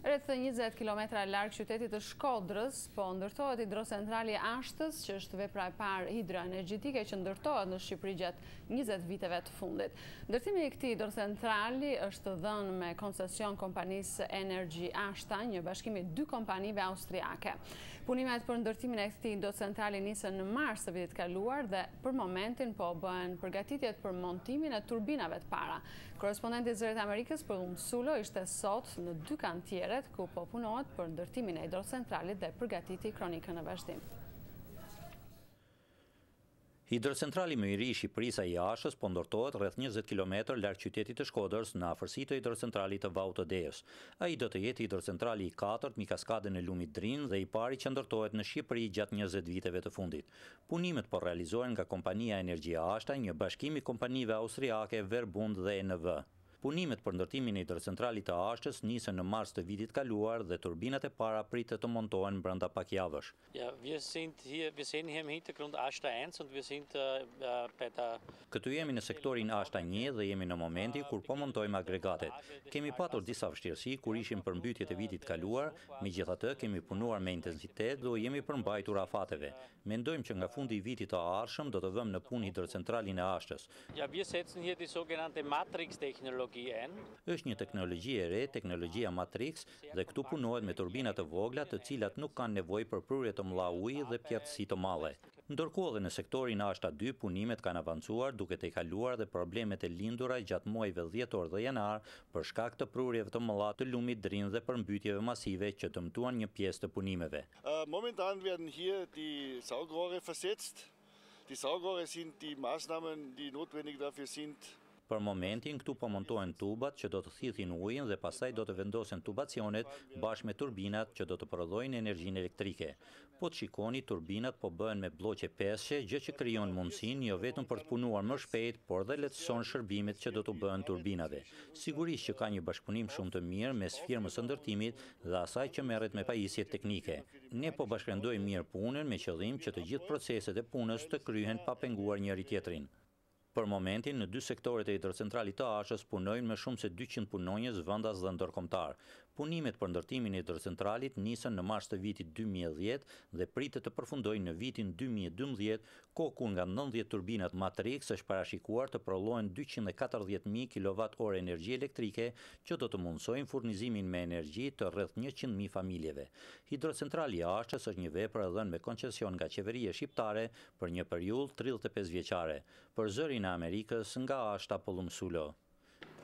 Rreth 20 kilometra larg qytetit të Shkodrës, po ndërtohet hidrocentrali Ashtës, që është vepra e parë hidroenergjetike që ndërtohet në Shqipëri gjatë 20 viteve të fundit. Ndërtimi i këtij hidrocentrali është dhënë me koncesion kompanisë Energy Ashta, një bashkim i dy kompanive austriake. Punimet për ndërtimin e këtij hidrocentrali nisën në mars të vitit kaluar dhe për momentin po bëhen përgatitjet për montimin e turbinave të para. Korrespondenti i Zërit Amerikës Pëllumb Sulo ishte sot në dy kantierë ku po punohet për ndërtimin e hidrocentralit dhe përgatiti kronikën në vazhdim. Hidrocentrali më i ri i Shqipërisë i Ashtës po ndërtohet rreth 20 km larg qytetit të Shkodrës në afërsi të hidrocentralit të Vautë-Deos. Ai do të jetë hidrocentrali i katërt mbi kaskadën e lumit Drin dhe i pari që ndërtohet në Shqipëri gjatë 20 viteve të fundit. Punimet po realizohen nga kompania Energy Ashta, një bashkim i kompanive austriake Verbund dhe ENV. Punimet për ndërtimin e hidrocentralit të Ashtës nisën në mars të vitit kaluar dhe turbinat e para pritet të montohen brenda pak javësh. Ja, wir sehen hier im Hintergrund Ashta 1 und wir sind bei der Këtu jemi në sektorin Ashta 1 dhe jemi në momenti kur po montojmë agregatet. Kemi patur disa vështirësi kur ishim për mbytyjet e vitit kaluar, megjithatë kemi punuar me intensitet dhe jemi përmbajtur afateve. Mendojmë që nga fundi i vitit të ardhshëm do të vëmë në punë hidrocentralin e Ashtës. Ja, wir setzen hier die sogenannte Matrix-Technologie. Është një teknologji e re, teknologjia Matrix, dhe këtu punohet me turbina të vogla, të cilat nuk kanë nevojë për prurje të mëdha uji dhe pjatësi të madhe. Ndërkohë dhe në sektorin Ashta 2 punimet kanë avancuar duke të kaluar dhe problemet e lindura gjatë muajve dhjetor dhe janar për shkak të prurjeve të mëdha të lumit Drin dhe përmbytjeve masive që dëmtuan një pjesë të punimeve. Momentan werden hier die Saugrohre versetzt. Die Saugrohre sind die Maßnahmen, die notwendig dafür sind. Për momentin, këtu po montohen tubat që do të thithin ujin dhe pastaj do të vendosen tubacionet bashkë me turbinat që do të prodhojnë energjinë elektrike. Po të shikoni, turbinat po bëhen me bloqe peshqe, gjë që krijon mundësinë jo vetëm për të punuar më shpejt, por dhe lehtëson shërbimet që do të bëhen turbinave. Sigurisht që ka një bashkëpunim shumë të mirë mes firmës së ndërtimit dhe asaj që merret me pajisje teknike. Ne po bashkëndojmë mirë punën me qëllim që të gjithë proceset e punës të kryhen pa penguar njëri tjetrin. Për momentin, në dy sektoret e hidrocentralit të Ashtës punojnë me shumë se 200 punonjës vendas dhe ndërkombëtar. Punimet për ndërtimin e hidrocentralit nisën në mars të vitit 2010 dhe pritet të përfundojnë në vitin 2012, kohë kur nga 90 turbinat Matrix është parashikuar të prodhohen 240.000 kWh energji elektrike që do të mundsojnë furnizimin me energji të rreth 100.000 familjeve. Hidrocentrali i Ashtës është një vepër e dhënë me koncesion nga qeveria shqiptare për një periudhë 35 vjeçare. Për Zërin e Amerikës nga Ashta Pëllumb Sulo.